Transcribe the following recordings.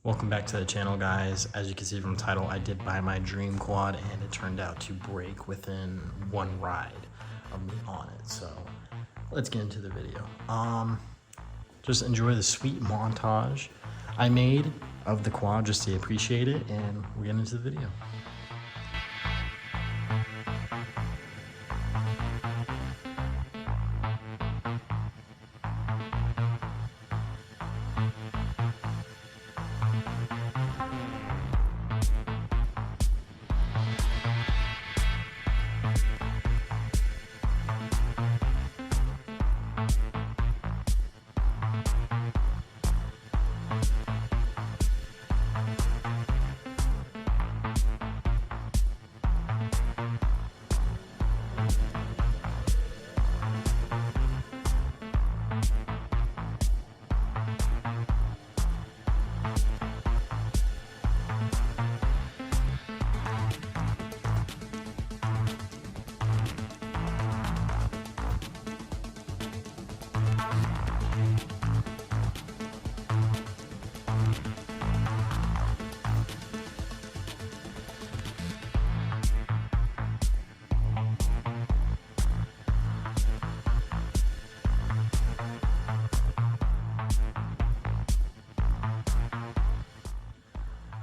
Welcome back to the channel, guys. As you can see from the title, I did buy my dream quad and it turned out to break within one ride of me on it. So let's get into the video. Just enjoy the sweet montage I made of the quad just to appreciate it, and we'll get into the video.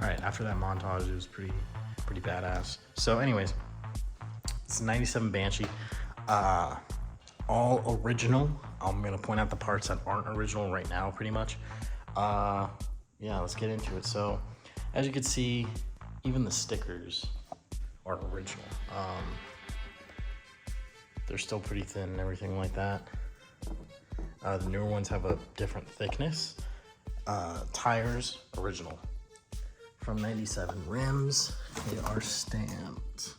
All right, after that montage, it was pretty badass. So anyways, it's a 97 Banshee, all original. I'm gonna point out the parts that aren't original right now, pretty much. Yeah, let's get into it. So as you can see, even the stickers are original. They're still pretty thin and everything like that. The newer ones have a different thickness. Tires, original. From 97. Rims, they are stamped.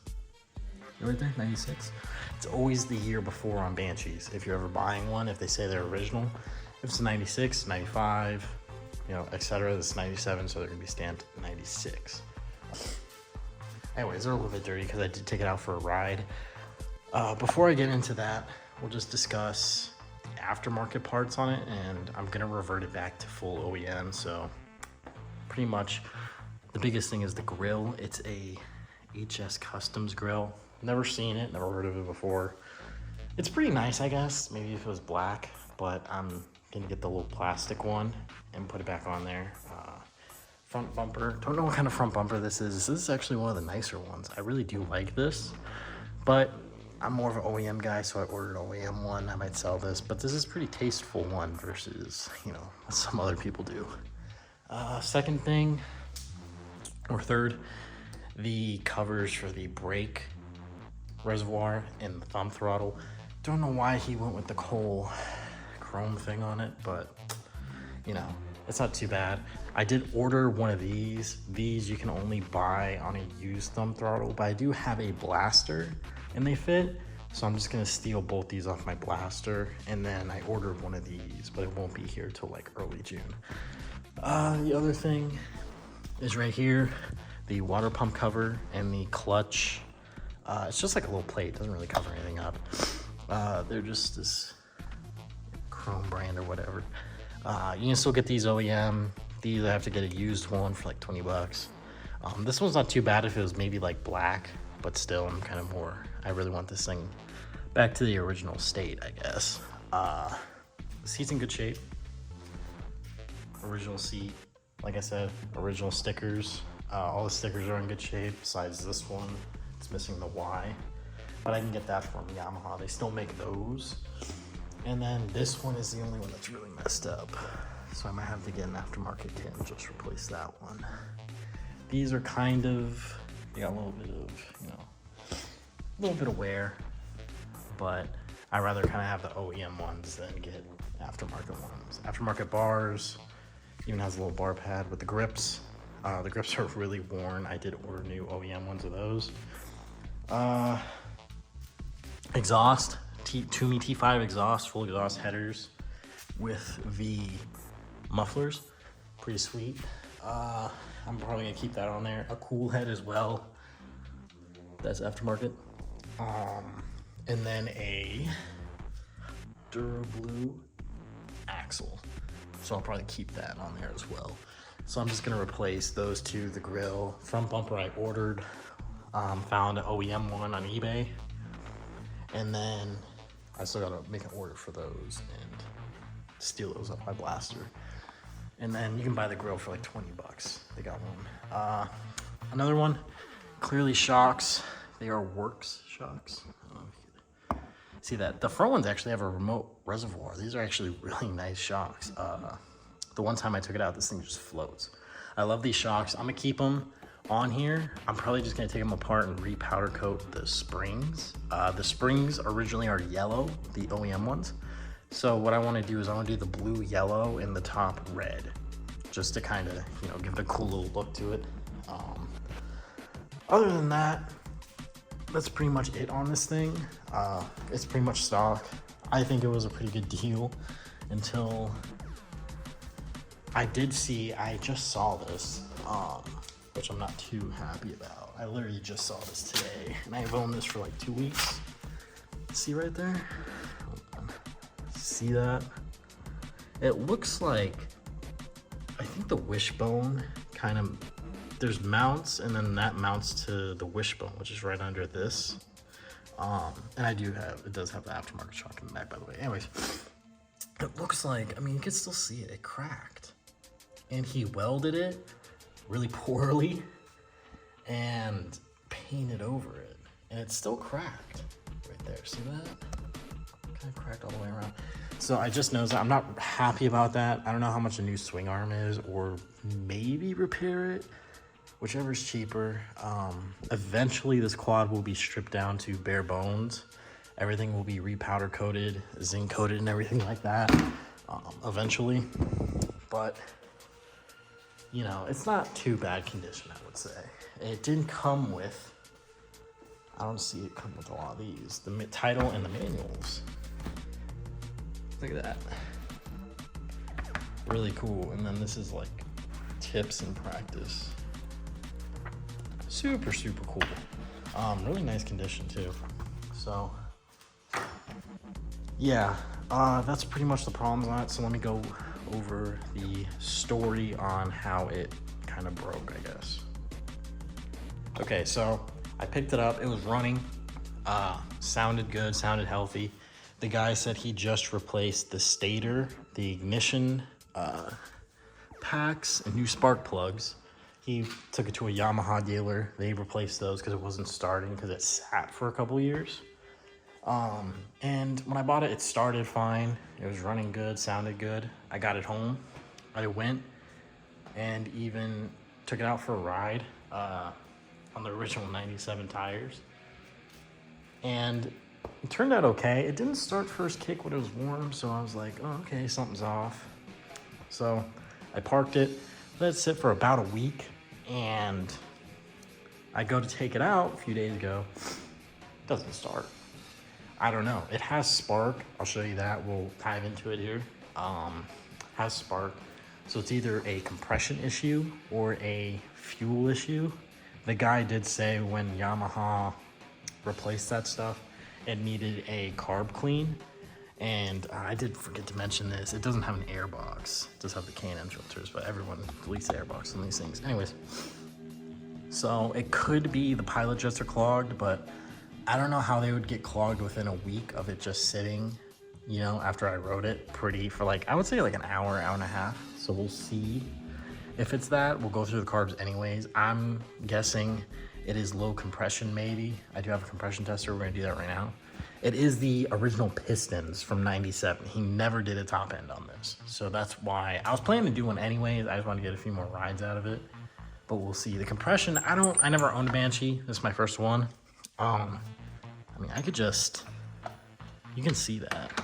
Right there, 96. It's always the year before on Banshees. If you're ever buying one, if they say they're original, if it's 96, 95, you know, etc., this is 97, so they're gonna be stamped 96. Anyways, they're a little bit dirty because I did take it out for a ride. Before I get into that, we'll just discuss the aftermarket parts on it, and I'm gonna revert it back to full OEM. So pretty much the biggest thing is the grill. It's a HS Customs grill. Never seen it, never heard of it before. It's pretty nice, I guess. Maybe if it was black, but I'm gonna get the little plastic one and put it back on there. Front bumper, don't know what kind of front bumper this is. This is actually one of the nicer ones. I really do like this, but I'm more of an OEM guy, so I ordered an OEM one. I might sell this, but this is a pretty tasteful one versus, you know, what some other people do. Second thing, or third, the covers for the brake reservoir and the thumb throttle. Don't know why he went with the whole chrome thing on it, but you know, it's not too bad. I did order one of these. These you can only buy on a used thumb throttle, but I do have a blaster and they fit. So I'm just gonna steal both these off my blaster, and then I ordered one of these, but it won't be here till like early June. The other thing is right here, the water pump cover and the clutch. It's just like a little plate, doesn't really cover anything up. They're just this chrome brand or whatever. You can still get these OEM. These I have to get a used one for like 20 bucks. This one's not too bad if it was maybe like black, but still I'm kind of more, I really want this thing back to the original state, I guess. The seat's in good shape. Original seat. Like I said, original stickers. All the stickers are in good shape besides this one. It's missing the Y, but I can get that from Yamaha. They still make those. And then this one is the only one that's really messed up, so I might have to get an aftermarket kit and just replace that one. These are kind of, they got a little bit of, you know, a little bit of wear, but I'd rather kind of have the OEM ones than get aftermarket ones. Aftermarket bars, even has a little bar pad with the grips. The grips are really worn. I did order new OEM ones of those. Exhaust, Toomey T5 exhaust, full exhaust headers with the mufflers. Pretty sweet. I'm probably gonna keep that on there. A cool head as well. That's aftermarket. And then a Durablue axle. So I'll probably keep that on there as well. So I'm just gonna replace those two, the grill, front bumper I ordered, found an OEM one on eBay. And then I still gotta make an order for those and steal those off my blaster. And then you can buy the grill for like 20 bucks. They got one. Another one, clearly shocks. They are Works shocks. I don't know if you see that. The front ones actually have a remote reservoir. These are actually really nice shocks. The one time I took it out, this thing just floats. I love these shocks. I'm gonna keep them on here. I'm probably just gonna take them apart and re-powder coat the springs. The springs originally are yellow, the OEM ones. So what I wanna do is I wanna do the blue, yellow, and the top red, just to kind of, you know, give it a cool little look to it. Other than that, that's pretty much it on this thing. It's pretty much stock. I think it was a pretty good deal until I just saw this, which I'm not too happy about. I literally just saw this today, and I've owned this for like 2 weeks. See right there? Hold on. See that? It looks like, I think the wishbone kind of, there's mounts, and then that mounts to the wishbone, which is right under this. And it does have the aftermarket shock in the back, by the way. Anyways, it looks like, I mean, you can still see it, it cracked. And he welded it really poorly and painted over it. And it's still cracked right there, see that? Kind of cracked all the way around. So I just noticed that. I'm not happy about that. I don't know how much a new swing arm is, or maybe repair it, whichever is cheaper. Eventually this quad will be stripped down to bare bones. Everything will be repowder coated, zinc coated, and everything like that, eventually. But, you know, it's not too bad condition, I would say. It didn't come with, I don't see it come with a lot of these, the title and the manuals. Look at that. Really cool. And then this is like tips in practice. Super, super cool. Really nice condition too. So, yeah, that's pretty much the problems on it. So let me go over the story on how it kind of broke, I guess. Okay, so I picked it up. It was running. Sounded good, sounded healthy. The guy said he just replaced the stator, the ignition packs, and new spark plugs. He took it to a Yamaha dealer. They replaced those because it wasn't starting because it sat for a couple years. And when I bought it, it started fine. It was running good, sounded good. I got it home. I went and even took it out for a ride on the original 97 tires. And it turned out okay. It didn't start first kick when it was warm, so I was like, oh, okay, something's off. So I parked it, let it sit for about a week, and I go to take it out a few days ago. It doesn't start. I don't know. It has spark. I'll show you that. We'll dive into it here. Has spark. So it's either a compression issue or a fuel issue. The guy did say when Yamaha replaced that stuff, it needed a carb clean. And I did forget to mention this. It doesn't have an air box. It does have the K&N filters, but everyone deletes the air box on these things. Anyways, so it could be the pilot jets are clogged, but I don't know how they would get clogged within a week of it just sitting, you know, after I rode it for like, I would say like an hour, hour and a half. So we'll see if it's that. We'll go through the carbs anyways. I'm guessing it is low compression maybe. I do have a compression tester. We're gonna do that right now. It is the original pistons from 97. He never did a top end on this. So that's why I was planning to do one anyways. I just want to get a few more rides out of it, but we'll see. The compression, I never owned a Banshee. This is my first one. I mean, I could just, you can see that.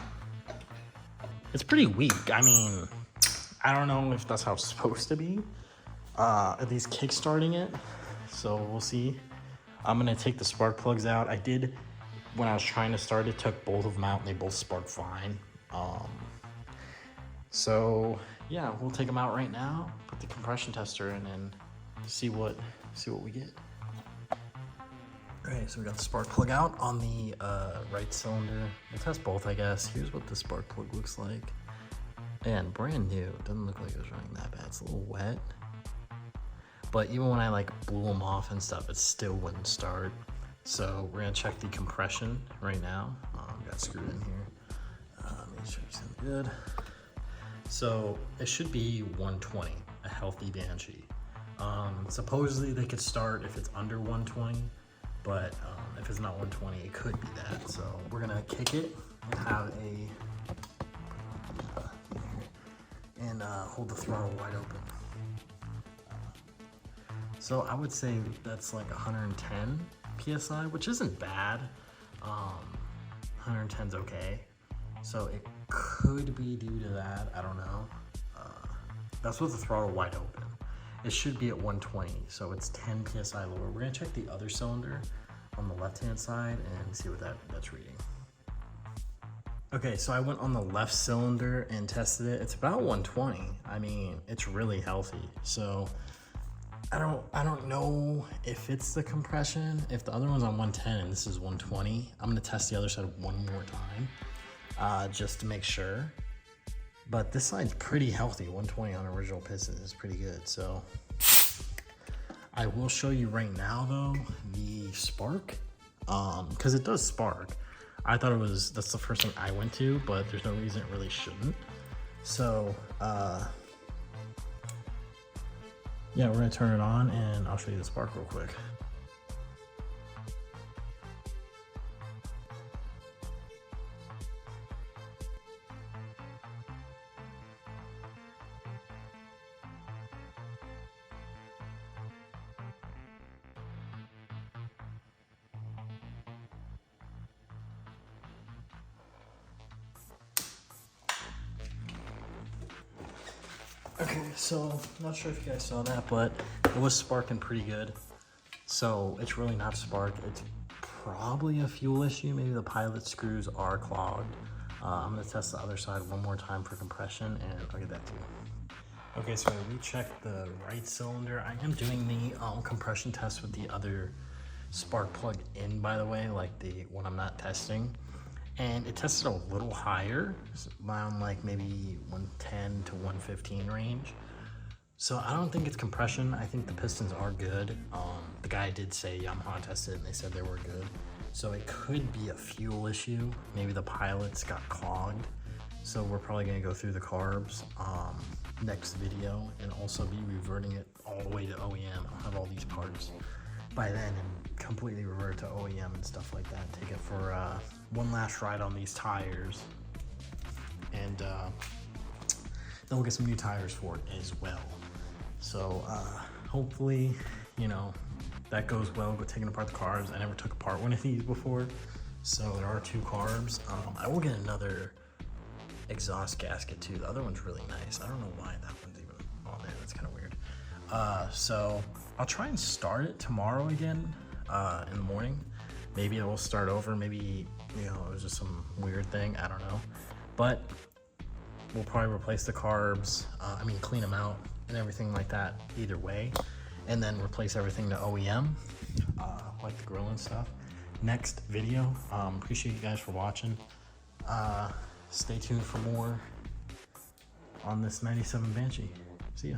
It's pretty weak. I mean, I don't know if that's how it's supposed to be. At least kickstarting it. So we'll see. I'm gonna take the spark plugs out. I did, when I was trying to start it, took both of them out and they both spark fine. So yeah, we'll take them out right now, put the compression tester in, and see what we get. All right, so we got the spark plug out on the right cylinder. It has both, I guess. Here's what the spark plug looks like. And brand new. Doesn't look like it was running that bad. It's a little wet. but even when I like blew them off and stuff, it still wouldn't start. So we're gonna check the compression right now. Got screwed in here. Make sure it's good. So it should be 120, a healthy Banshee. Supposedly they could start if it's under 120, but if it's not 120, it could be that. So we're gonna kick it and have hold the throttle wide open. So I would say that's like 110 PSI, which isn't bad. 110's okay. So it could be due to that, I don't know. That's with the throttle wide open. It should be at 120, so it's 10 PSI lower. We're gonna check the other cylinder on the left-hand side and see what that's reading. Okay, so I went on the left cylinder and tested it. It's about 120. I mean, it's really healthy. So I don't know if it's the compression. If the other one's on 110 and this is 120, I'm gonna test the other side one more time, just to make sure. But this side's pretty healthy. 120 on original pistons is pretty good. So I will show you right now though, the spark, because it does spark. I thought that's the first thing I went to, but there's no reason it really shouldn't. So, yeah, we're gonna turn it on and I'll show you the spark real quick. Okay, so not sure if you guys saw that, but it was sparking pretty good. So it's really not spark. It's probably a fuel issue. Maybe the pilot screws are clogged. I'm gonna test the other side one more time for compression and I'll get that to you. Okay, so I rechecked the right cylinder. I am doing the compression test with the other spark plug in, by the way, like the one I'm not testing. And it tested a little higher, around like maybe 110 to 115 range. So I don't think it's compression. I think the pistons are good. The guy did say Yamaha tested and they said they were good. So it could be a fuel issue. Maybe the pilots got clogged. So we're probably gonna go through the carbs next video and also be reverting it all the way to OEM. I'll have all these parts by then and completely revert to OEM and stuff like that. Take it for one last ride on these tires, and then we'll get some new tires for it as well. So hopefully, you know, that goes well with taking apart the carbs. I never took apart one of these before, so there are two carbs. I will get another exhaust gasket too. The other one's really nice. I don't know why that one's even on there. That's kind of weird. So I'll try and start it tomorrow again in the morning. Maybe it will start over. Maybe, you know, it was just some weird thing. I don't know. But we'll probably replace the carbs. Clean them out and everything like that either way. And then replace everything to OEM, like the grill and stuff. Next video. Appreciate you guys for watching. Stay tuned for more on this 97 Banshee. See ya.